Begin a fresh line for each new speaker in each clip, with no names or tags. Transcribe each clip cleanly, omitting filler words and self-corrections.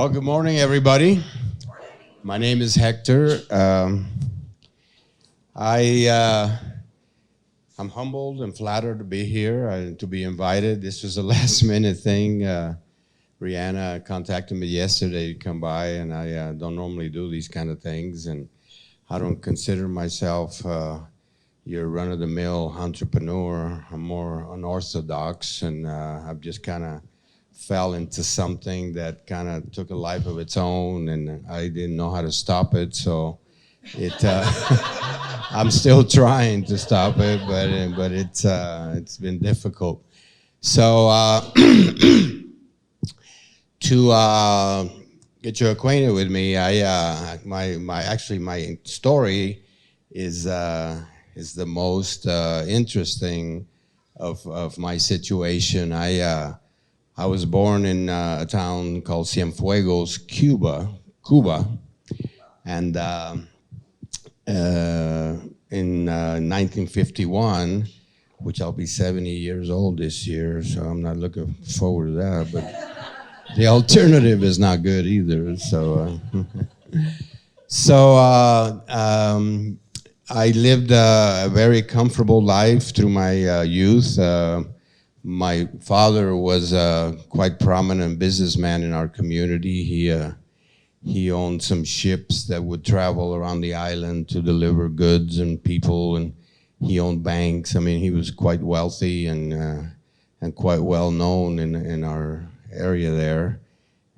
Well, good morning, everybody. My name is Hector. I'm humbled and flattered to be here, to be invited. This was a last-minute thing. Rihanna contacted me yesterday to come by, and I don't normally do these kind of things, and I don't consider myself your run-of-the-mill entrepreneur. I'm more unorthodox, and I've just kind of fell into something that kind of took a life of its own, and I didn't know how to stop it, so I'm still trying to stop it, but it's been difficult. So to get you acquainted with me, my story is the most interesting of my situation. I was born in a town called Cienfuegos, Cuba, and in 1951, which I'll be 70 years old this year, so I'm not looking forward to that, but the alternative is not good either, so I lived a very comfortable life through my youth. My father was a quite prominent businessman in our community. He owned some ships that would travel around the island to deliver goods and people, and he owned banks. I mean, he was quite wealthy and quite well known in our area there.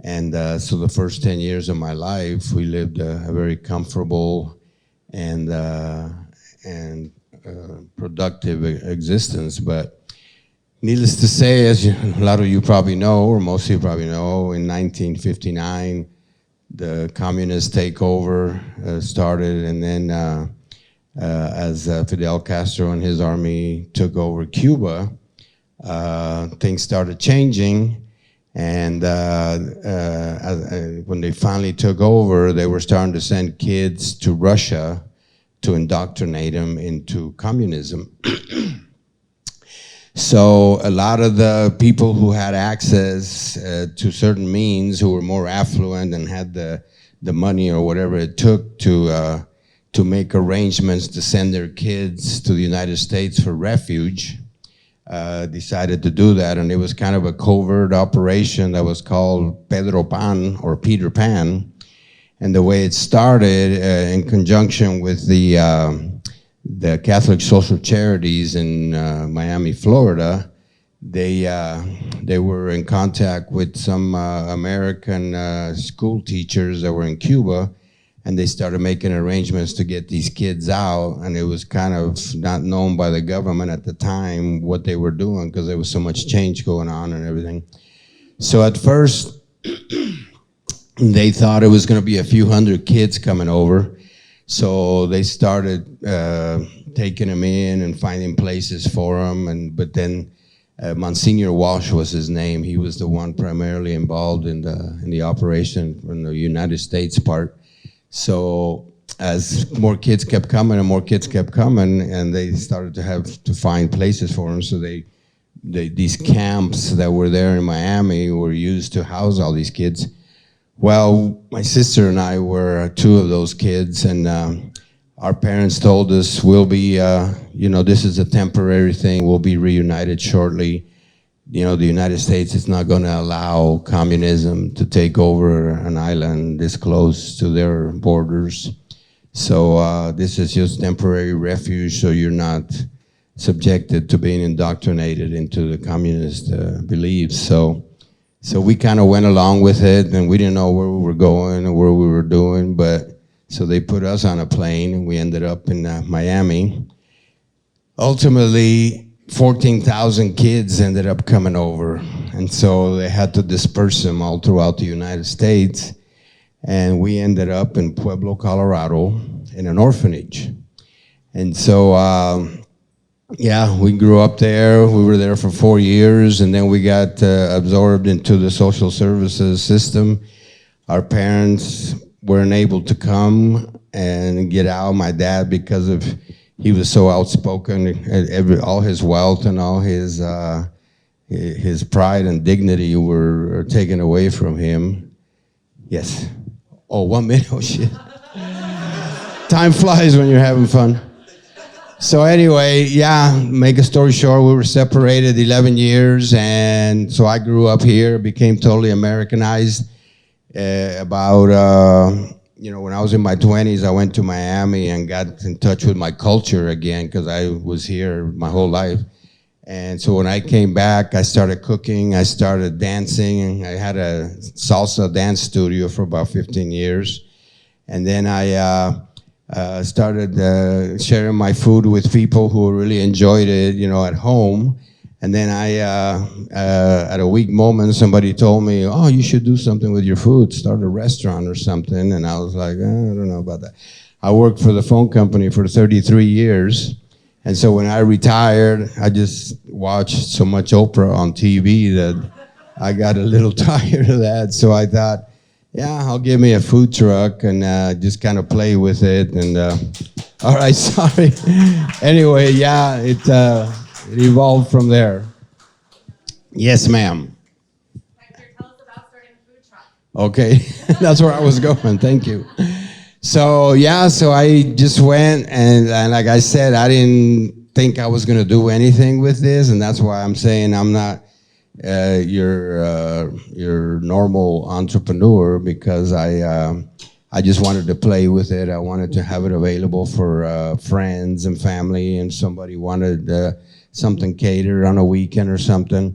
And so the first 10 years of my life, we lived a very comfortable and productive existence. But needless to say, as a lot of you probably know, or most of you probably know, in 1959, the communist takeover started, and then as Fidel Castro and his army took over Cuba, things started changing, and when they finally took over, they were starting to send kids to Russia to indoctrinate them into communism. So a lot of the people who had access to certain means, who were more affluent and had the money or whatever it took to make arrangements to send their kids to the United States for refuge, decided to do that. And it was kind of a covert operation that was called Pedro Pan, or Peter Pan. And the way it started, in conjunction with the Catholic Social Charities in Miami, Florida, they were in contact with some American school teachers that were in Cuba, and they started making arrangements to get these kids out, and it was kind of not known by the government at the time what they were doing because there was so much change going on and everything. So at first, they thought it was going to be a few hundred kids coming over. So they started taking him in and finding places for him, but then Monsignor Walsh was his name. He was the one primarily involved in the operation from the United States part. So as more kids kept coming and more kids kept coming, and they started to have to find places for them, so these camps that were there in Miami were used to house all these kids. Well, my sister and I were two of those kids, and our parents told us, we'll be, this is a temporary thing, we'll be reunited shortly. The United States is not going to allow communism to take over an island this close to their borders. So this is just temporary refuge, so you're not subjected to being indoctrinated into the communist beliefs. So we kind of went along with it, and we didn't know where we were going or where we were doing, but so they put us on a plane, and we ended up in Miami. Ultimately, 14,000 kids ended up coming over, and so they had to disperse them all throughout the United States, and we ended up in Pueblo, Colorado, in an orphanage. And so we grew up there. We were there for 4 years, and then we got absorbed into the social services system. Our parents weren't able to come and get out. My dad, because he was so outspoken, all his wealth and all his pride and dignity were taken away from him. Yes. Oh, 1 minute. Oh, shit. Time flies when you're having fun. So anyway, yeah, make a story short, we were separated 11 years, and so I grew up here, became totally Americanized. When I was in my 20s, I went to Miami and got in touch with my culture again because I was here my whole life. And so when I came back, I started cooking, I started dancing. I had a salsa dance studio for about 15 years. And then I started sharing my food with people who really enjoyed it, at home. And then at a weak moment, somebody told me, "Oh, you should do something with your food, start a restaurant or something." And I was like, I don't know about that. I worked for the phone company for 33 years. And so when I retired, I just watched so much Oprah on TV that I got a little tired of that. So I thought, yeah, I'll give me a food truck and just kind of play with it. And all right, sorry. Anyway, yeah, it evolved from there. Yes, ma'am.
Hector, tell us about starting a food truck.
Okay, that's where I was going. Thank you. So yeah, so I just went and like I said, I didn't think I was going to do anything with this, and that's why I'm saying I'm not your normal entrepreneur because I just wanted to play with it. I wanted to have it available for friends and family, and somebody wanted something catered on a weekend or something.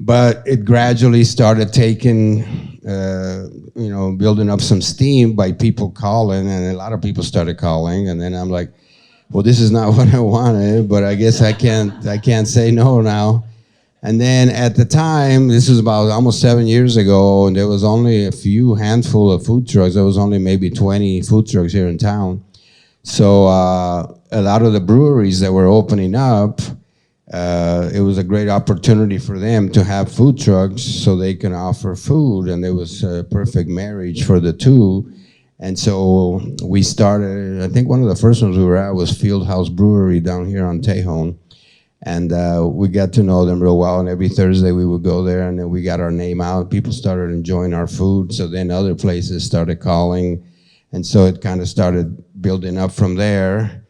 But it gradually started taking, building up some steam by people calling, and a lot of people started calling, and then I'm like, well, this is not what I wanted, but I guess I can't say no now. And then at the time, this was about almost 7 years ago, and there was only a few handful of food trucks. There was only maybe 20 food trucks here in town. So a lot of the breweries that were opening up, it was a great opportunity for them to have food trucks so they can offer food, and it was a perfect marriage for the two. And so we started, I think one of the first ones we were at was Fieldhouse Brewery down here on Tejon. And we got to know them real well, and every Thursday we would go there, and then we got our name out. People started enjoying our food, so then other places started calling, and so it kind of started building up from there.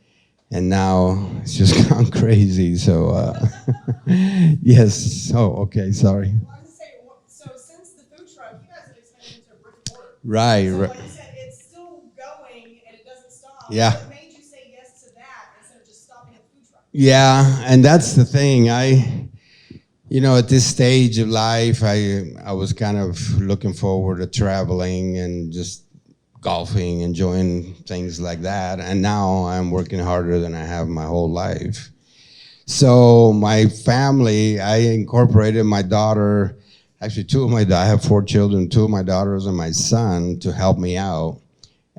And now it's just gone crazy. So yes. Oh, okay. Sorry.
Well, I was going to say, so since the food truck, you guys have expanded into a brick and mortar.
Right.
So
Right.
like you said, it's still going and it doesn't stop.
Yeah.
What made you say yes to that instead of just stopping at the food truck?
Yeah, and that's the thing. At this stage of life, I was kind of looking forward to traveling and just golfing, enjoying things like that. And now I'm working harder than I have my whole life. So my family, I incorporated my daughter, actually I have 4 children, 2 of my daughters and my son to help me out.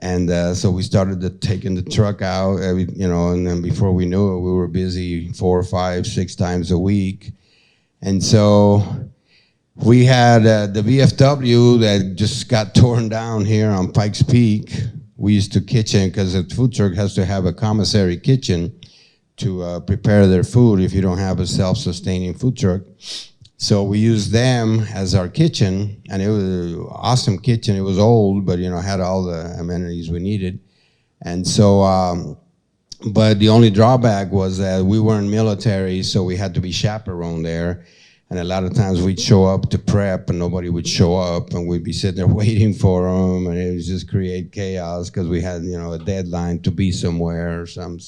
And so we started taking the truck out, and then before we knew it, we were busy 4, 5, 6 times a week. And so we had the VFW that just got torn down here on Pikes Peak. We used to kitchen, because a food truck has to have a commissary kitchen to prepare their food if you don't have a self-sustaining food truck. So we used them as our kitchen, and it was an awesome kitchen. It was old, but had all the amenities we needed. And so, but the only drawback was that we weren't military, so we had to be chaperoned there. And a lot of times we'd show up to prep and nobody would show up, and we'd be sitting there waiting for them, and it would just create chaos because we had, a deadline to be somewhere or something.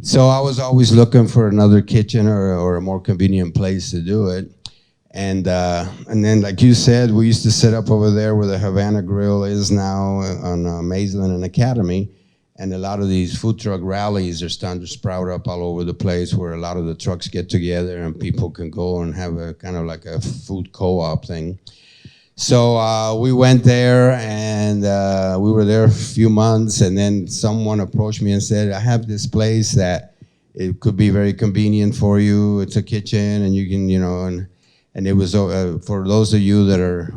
So I was always looking for another kitchen or a more convenient place to do it. And then, like you said, we used to set up over there where the Havana Grill is now on Maysland and Academy. And a lot of these food truck rallies are starting to sprout up all over the place, where a lot of the trucks get together and people can go and have a kind of like a food co-op thing. So we went there, and we were there a few months, and then someone approached me and said, I have this place that it could be very convenient for you. It's a kitchen, and you can, and it was, for those of you that are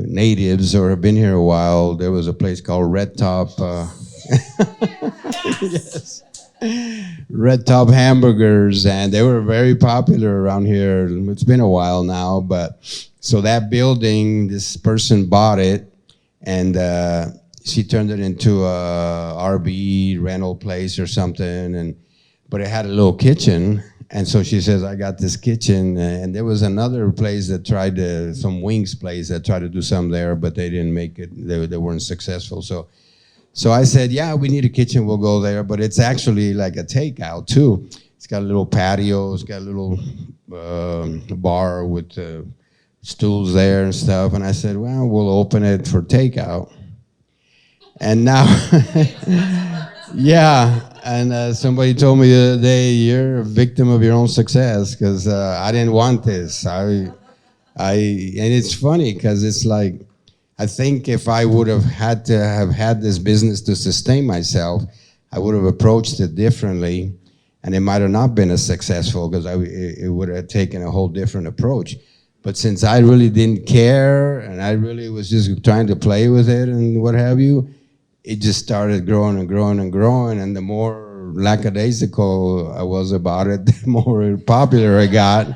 natives or have been here a while, there was a place called Red Top. Yes. Red Top hamburgers, and they were very popular around here. It's been a while now, but so that building, this person bought it, and she turned it into a RV rental place or something, and but it had a little kitchen, and so she says, I got this kitchen, and there was another place that tried to, some wings place that tried to do some there, but they didn't make it, they weren't successful, so I said, yeah, we need a kitchen, we'll go there, but it's actually like a takeout too. It's got a little patio, it's got a little bar with stools there and stuff, and I said, well, we'll open it for takeout. And now, yeah, and somebody told me the other day, you're a victim of your own success, because I didn't want this. And it's funny, because it's like, I think if I would have had to have had this business to sustain myself, I would have approached it differently, and it might have not been as successful, because it would have taken a whole different approach. But since I really didn't care, and I really was just trying to play with it and what have you, it just started growing and growing and growing, and the more lackadaisical I was about it, the more popular it got.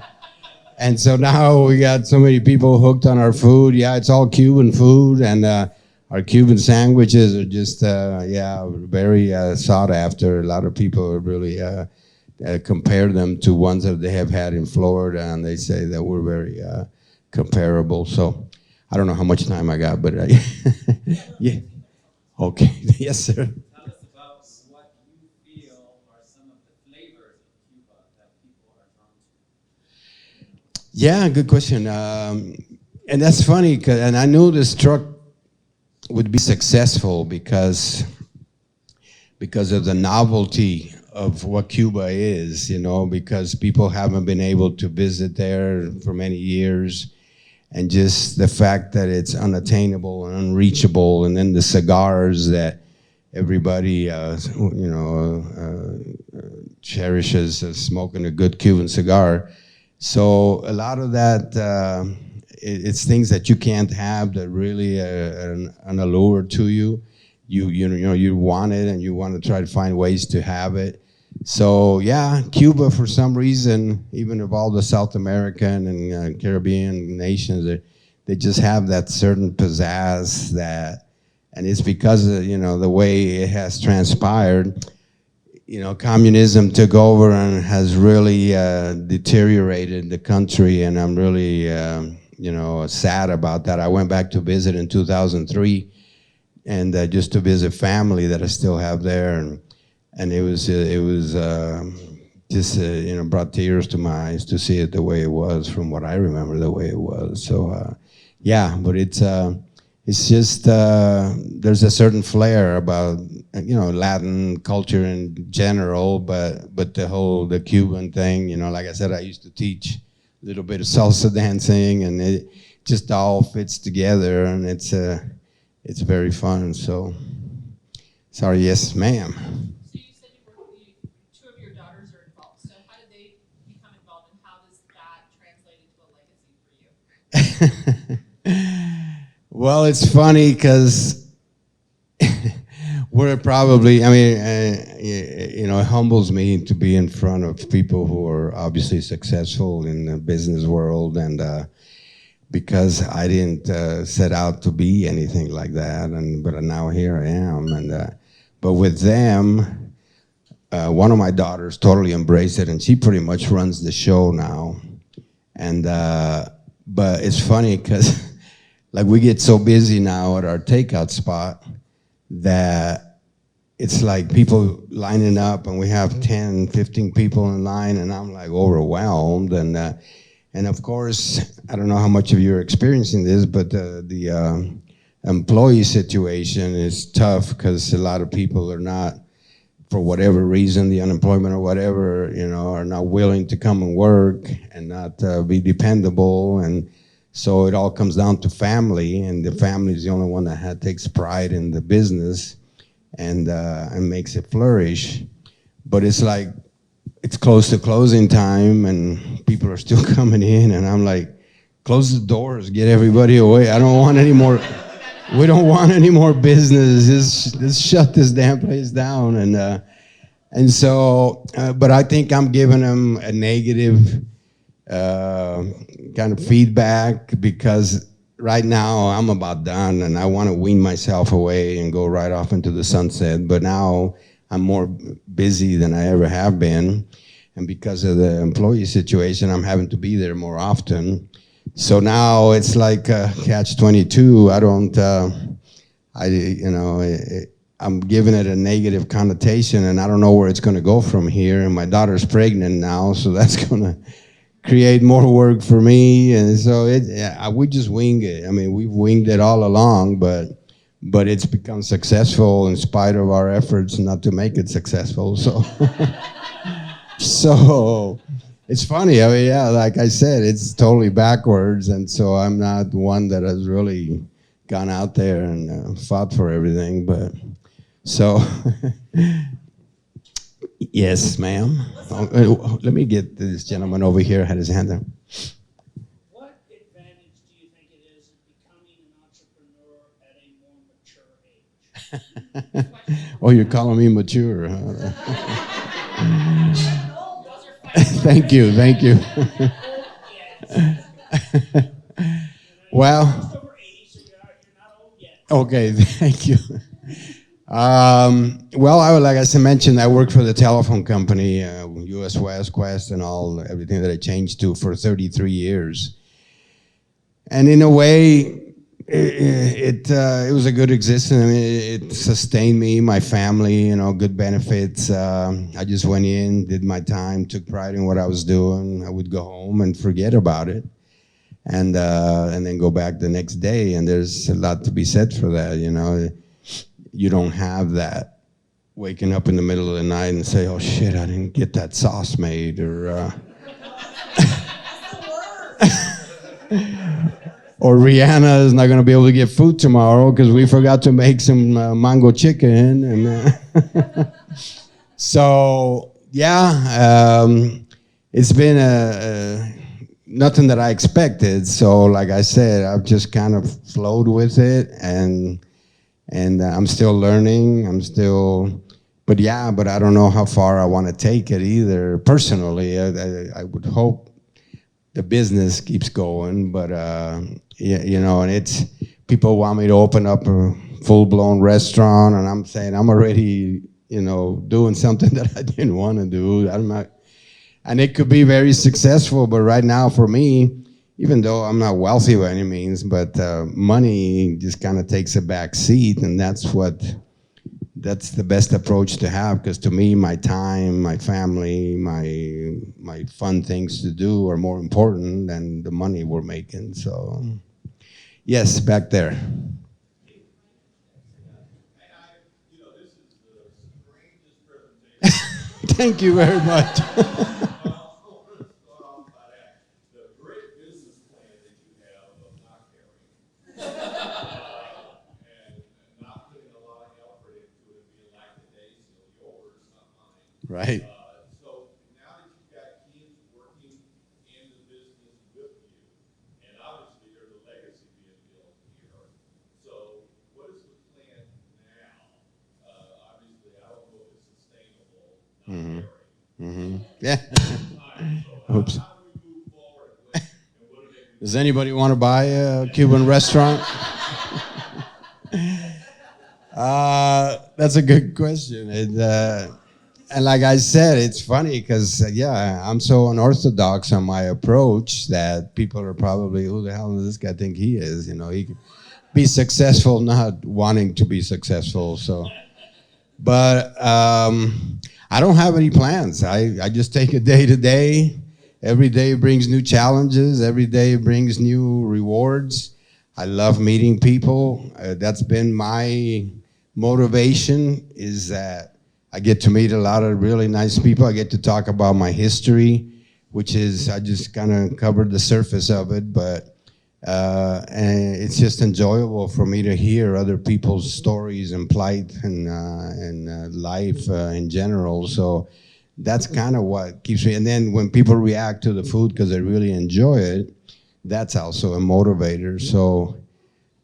And so now we got so many people hooked on our food. Yeah, it's all Cuban food, and our Cuban sandwiches are just, very sought after. A lot of people really compare them to ones that they have had in Florida, and they say that we're very comparable. So I don't know how much time I got, but yeah. Okay, yes, sir.
Tell us about what you feel are some of the flavors of Cuba that people are drawn to.
Yeah, good question. And that's funny, and I knew this truck would be successful because of the novelty of what Cuba is, because people haven't been able to visit there for many years. And just the fact that it's unattainable and unreachable, and then the cigars that everybody, cherishes as smoking a good Cuban cigar. So a lot of that, it's things that you can't have that really an allure to you. You want it, and you want to try to find ways to have it. So yeah, Cuba, for some reason, even of all the South American and Caribbean nations, they just have that certain pizzazz and it's because of, the way it has transpired. Communism took over and has really deteriorated the country, and I'm really, sad about that. I went back to visit in 2003, and just to visit family that I still have there, and it was just brought tears to my eyes to see it the way it was, from what I remember the way it was. So but it's just there's a certain flair about Latin culture in general, but the Cuban thing, like I said, I used to teach a little bit of salsa dancing, and it just all fits together, and it's very fun. So sorry, yes, ma'am.
Two of your daughters are involved. So how did they become involved, and how does that translate into a legacy for you?
Well, it's funny because we're probably, it humbles me to be in front of people who are obviously successful in the business world, and because I didn't set out to be anything like that, but now here I am, but with them, one of my daughters totally embraced it, and she pretty much runs the show now. And but it's funny because like we get so busy now at our takeout spot that it's like people lining up, and we have 10, 15 people in line, and I'm like overwhelmed. And of course, I don't know how much of you are experiencing this, but the employee situation is tough because a lot of people are not, for whatever reason, the unemployment or whatever, are not willing to come and work and not be dependable. And so it all comes down to family, and the family is the only one that takes pride in the business and makes it flourish. But it's like, it's close to closing time, and people are still coming in, and I'm like, close the doors, get everybody away. I don't want any more. We don't want any more business. Just shut this damn place down. And And so, but I think I'm giving them a negative uh, kind of feedback because right now I'm about done and I want to wean myself away and go right off into the sunset. But now I'm more busy than I ever have been. And because of the employee situation, I'm having to be there more often. So now it's like catch 22. I don't, I'm giving it a negative connotation and I don't know where it's going to go from here. And my daughter's pregnant now, so that's going to create more work for me. And so we just wing it. I mean, we've winged it all along, but it's become successful in spite of our efforts not to make it successful. So, so it's funny. I mean, yeah, like I said, it's totally backwards. And so I'm not one that has really gone out there and fought for everything. But so, yes, ma'am. Let me get this gentleman over here, had his hand up.
What advantage do you think it is in becoming an entrepreneur at a more mature age?
Oh, you're calling me mature, huh?
Those are fine.
Thank you, thank you. Well,
Just over 80, so you're not old yet.
okay, thank you. Well, like I mentioned, I worked for the telephone company, U.S. West, Quest, and everything that I changed to for 33 years. And in a way, it was a good existence. I mean, it sustained me, my family, good benefits. I just went in, did my time, took pride in what I was doing. I would go home and forget about it, and then go back the next day. And there's a lot to be said for that. You don't have that waking up in the middle of the night and say, "Oh shit, I didn't get that sauce made," or. Or Rihanna is not going to be able to get food tomorrow because we forgot to make some mango chicken. And so, yeah, it's been nothing that I expected. So, like I said, I've just kind of flowed with it, and I'm still learning. But I don't know how far I want to take it either. Personally, I would hope the business keeps going, but and it's people want me to open up a full-blown restaurant, and I'm saying I'm already doing something that I didn't want to do. I'm not, and it could be very successful, but right now for me, even though I'm not wealthy by any means, but money just kind of takes a back seat, and that's the best approach to have, because to me, my time, my family, my fun things to do are more important than the money we're making. So, yes, back there.
This is the strangest presentation.
Thank you very much.
I want to start off by that. The great business plan that you have of not caring and not putting a lot of effort into it, being lackadaisical, yours, not mine.
Right.
So now that you've got kids working in the business with you, and obviously there's a legacy being built here. So what is the plan now? Obviously, I don't know if it's sustainable. Not caring.
Yeah. Oops.
How do we move forward? And what do they do?
Does anybody want to buy a Cuban restaurant? That's a good question. And like I said, it's funny because, I'm so unorthodox on my approach that people are probably, who the hell does this guy think he is? He can be successful not wanting to be successful. So, but I don't have any plans. I just take it day to day. Every day brings new challenges. Every day brings new rewards. I love meeting people. That's been my motivation, is that I get to meet a lot of really nice people. I get to talk about my history, which is, I just kind of covered the surface of it, but and it's just enjoyable for me to hear other people's stories and plight and life in general. So that's kind of what keeps me. And then when people react to the food because they really enjoy it, that's also a motivator. So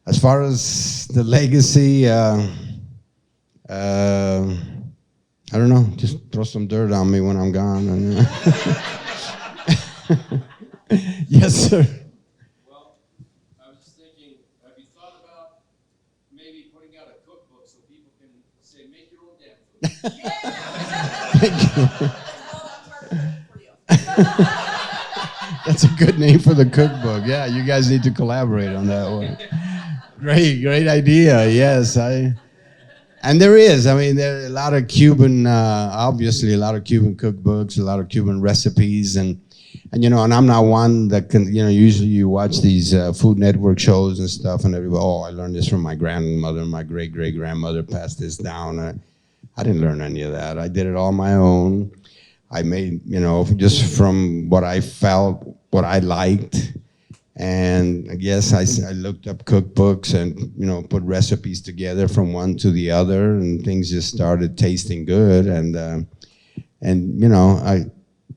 as far as the legacy, I don't know, just throw some dirt on me when I'm gone. And, yes, sir.
Well, I was just thinking, have you thought about maybe putting out a cookbook so people can say, make your own damn food?
That's a good name for the cookbook. Yeah, you guys need to collaborate on that one. Great idea. Yes, and there is. I mean, there are a lot of Cuban, obviously, a lot of Cuban cookbooks, a lot of Cuban recipes, and and I'm not one that can, usually you watch these Food Network shows and stuff, and everybody, I learned this from my grandmother, my great-great-grandmother passed this down. I didn't learn any of that. I did it all on my own. I made, just from what I felt, what I liked. And I guess I looked up cookbooks and, put recipes together from one to the other, and things just started tasting good.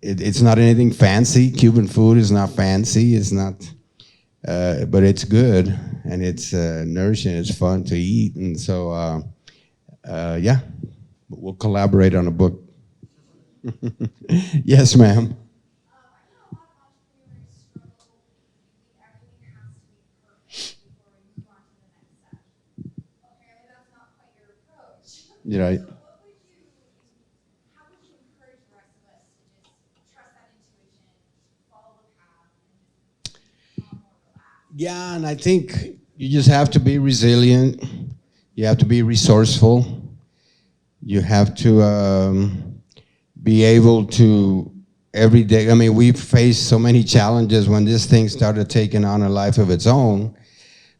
It's not anything fancy. Cuban food is not fancy. It's not, but it's good, and it's nourishing. It's fun to eat. And so, yeah, we'll collaborate on a book. Yes, ma'am. You're right.
How would you encourage the rest of us to just trust that intuition, follow the path, and just calm or relax?
Yeah, and I think you just have to be resilient. You have to be resourceful. You have to be able to every day. I mean, we've faced so many challenges when this thing started taking on a life of its own.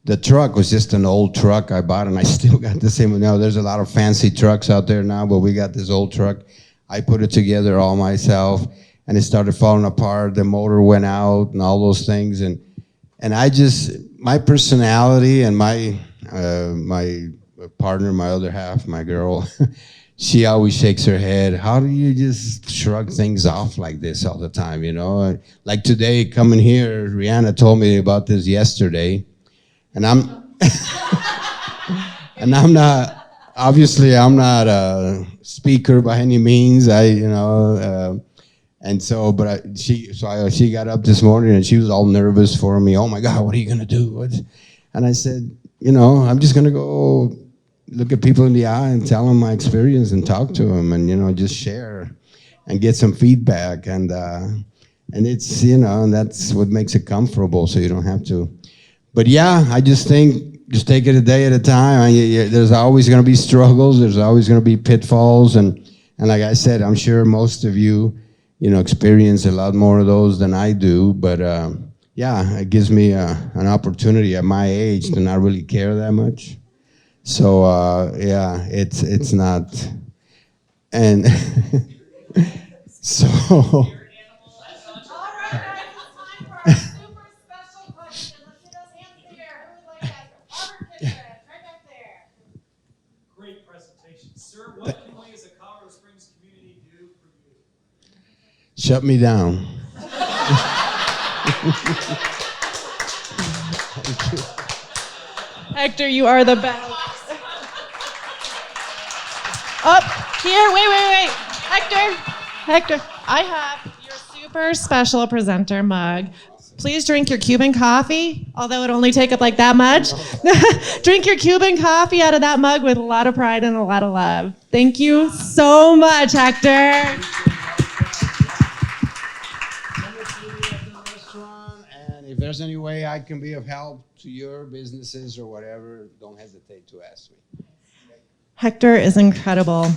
The truck was just an old truck I bought, and I still got the same one. There's a lot of fancy trucks out there now, but we got this old truck. I put it together all myself, and it started falling apart. The motor went out and all those things. And I just, my personality and my partner, my other half, my girl, she always shakes her head. How do you just shrug things off like this all the time, Like today, coming here, Rihanna told me about this yesterday. And I'm not, obviously I'm not a speaker by any means. She got up this morning and she was all nervous for me. Oh my God, what are you gonna do? And I said, I'm just gonna go look at people in the eye and tell them my experience and talk to them and, just share and get some feedback. And it's, and that's what makes it comfortable, so you don't have to. But yeah, I just think, just take it a day at a time. There's always going to be struggles. There's always going to be pitfalls. And like I said, I'm sure most of you, experience a lot more of those than I do. But yeah, it gives me an opportunity at my age to not really care that much. So yeah, it's not. And so.
All right, guys, it's time for our super special question. Let's see those hands in the air. Who would like that? Robert Pitchford, right back there.
Great presentation. Sir, what can we as a Colorado Springs community do for you?
Shut me down.
Hector, you are the best. Up here, wait. Hector, I have your super special presenter mug. Please drink your Cuban coffee, although it only take up like that much. Drink your Cuban coffee out of that mug with a lot of pride and a lot of love. Thank you so much, Hector.
And if there's any way I can be of help to your businesses or whatever, don't hesitate to ask me.
Hector is incredible.